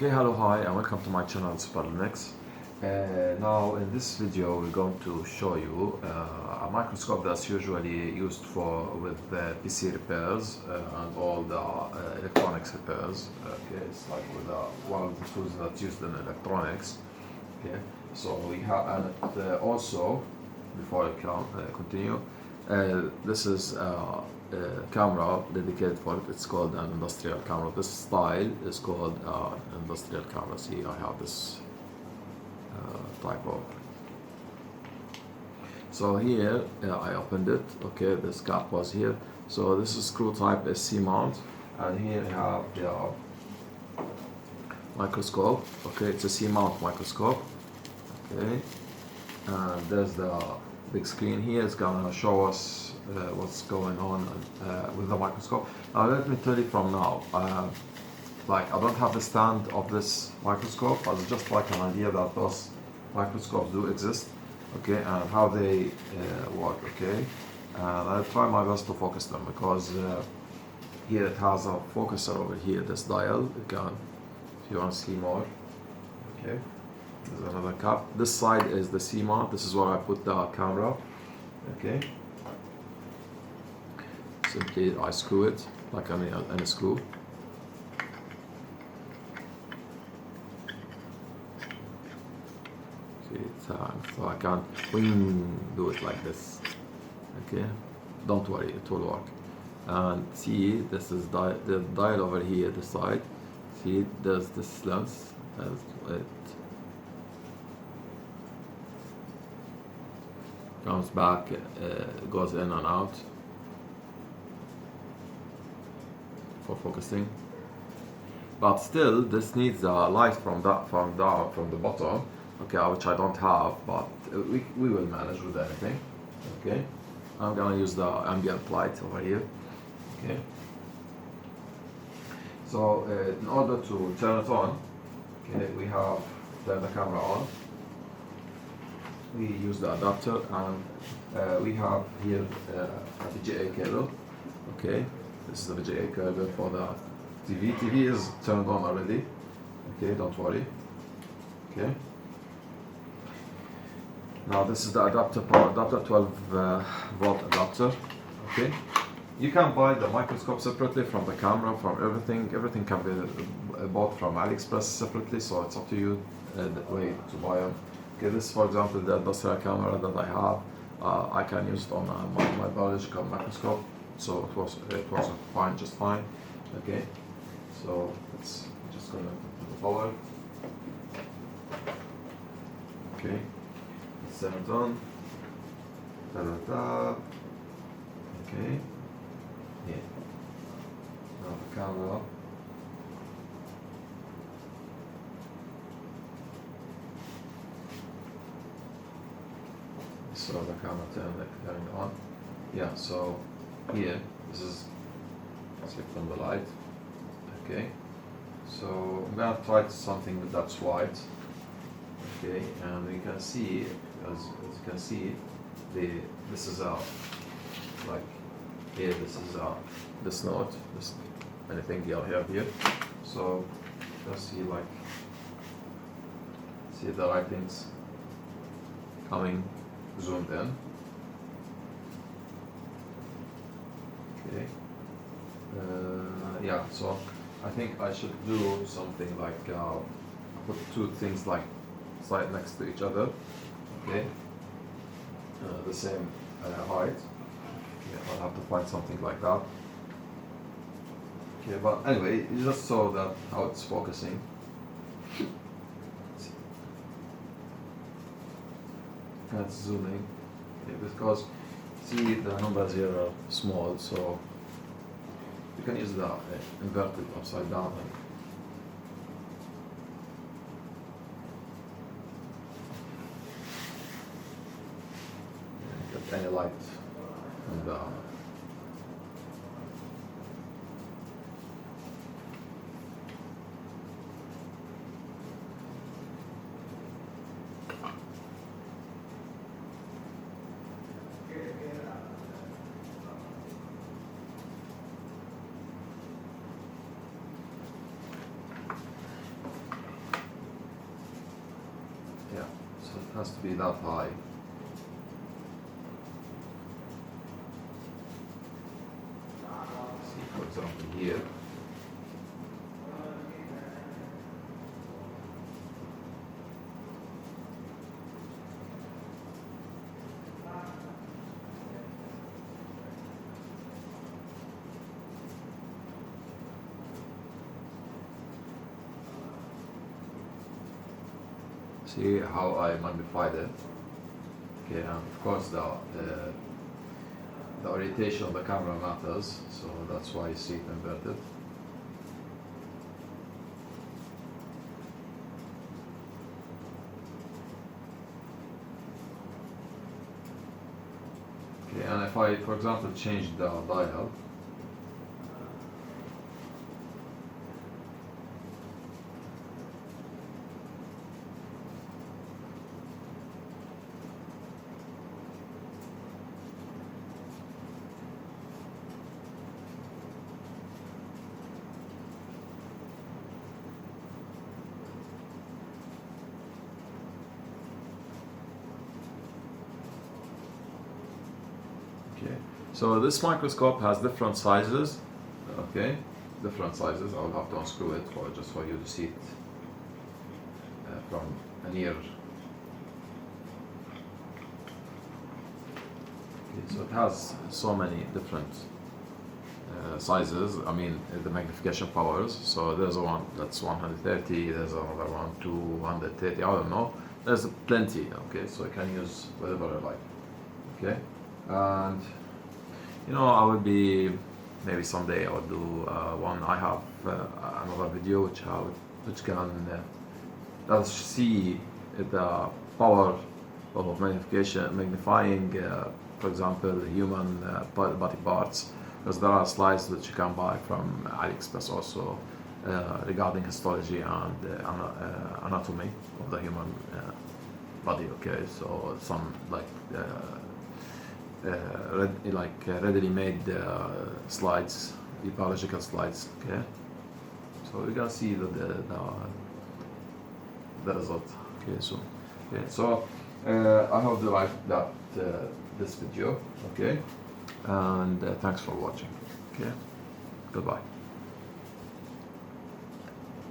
Okay, hello, hi, and welcome to my channel Super Linux. Now in this video we're going to show you a microscope that's usually used for with PC repairs and all the electronics repairs. Okay, it's like with one of the tools that's used in electronics. Okay, so we have, and also before I can continue, this is camera dedicated for it. It's called an industrial camera. This style is called industrial camera. See, I have this type of. So here I opened it. Okay, this cap was here. So this is screw type SC mount, and here I have the microscope. Okay, it's a C mount microscope. Okay, and there's the big screen here. It's gonna show us what's going on with the microscope. Now let me tell you from now, like I don't have the stand of this microscope, but it's just like an idea that those microscopes do exist, okay, and how they work, okay. And I'll try my best to focus them because here it has a focuser over here, this dial. You can, if you want to see more, okay. There's another cap. This side is the C mount. This is where I put the camera. Okay. Simply I screw it like any screw. See, so I can do it like this. Okay. Don't worry, it will work. And see, this is the dial over here, the side. See, there's this lens as it comes back, goes in and out for focusing. But still, this needs a light from the bottom, okay, which I don't have, but we will manage with anything. Okay, I'm gonna use the ambient light over here. Okay. So in order to turn it on, okay, we have turn the camera on. We use the adapter, and we have here a VGA cable. Okay, this is the VGA cable for the TV. TV is turned on already. Okay, don't worry. Okay. Now this is the adapter, power adapter, 12 volt adapter. Okay. You can buy the microscope separately from the camera, from everything. Everything can be bought from AliExpress separately, so it's up to you the way to buy them. Okay, this, for example, the industrial camera that I have, I can use it on my biological microscope, so it was fine, just fine. Okay, so it's just gonna put the power. Okay, let's turn it on. Da da da. Okay. Yeah. Now the camera. So the camera turning on. Yeah, so here, this is from the light. Okay, so I'm gonna try something that's white. Okay, and you can see, as you can see, this is a, like here, this is this note, this anything you have here. So you can see, like, see the writings coming zoomed in. Okay. Yeah, so I think I should do something like put two things like side next to each other. Okay. The same height. Okay, I'll have to find something like that. Okay, but anyway, you just saw that how it's focusing. That's zooming, okay, because see the numbers here are small, so you can use the inverted upside down and get any light from the has to be that high. See, for example, here. See how I magnified it. Okay, and of course the orientation of the camera matters, so that's why you see it inverted. Okay, and if I, for example, change the dial, okay, so this microscope has different sizes, okay, different sizes. I'll have to unscrew it just for you to see it from a near. Okay, so it has so many different sizes, I mean the magnification powers. So there's one that's 130, there's another one 230, I don't know. There's plenty, okay, so you can use whatever you like, okay. And you know, I will be, maybe someday I will do one. I have another video which can let's see the power of magnifying, for example, human body parts, because there are slides that you can buy from AliExpress also regarding histology and anatomy of the human body. Okay, so some readily made slides, biological slides. Okay, so we can see the result. Okay, so I hope you liked this video. Okay, and thanks for watching. Okay, goodbye.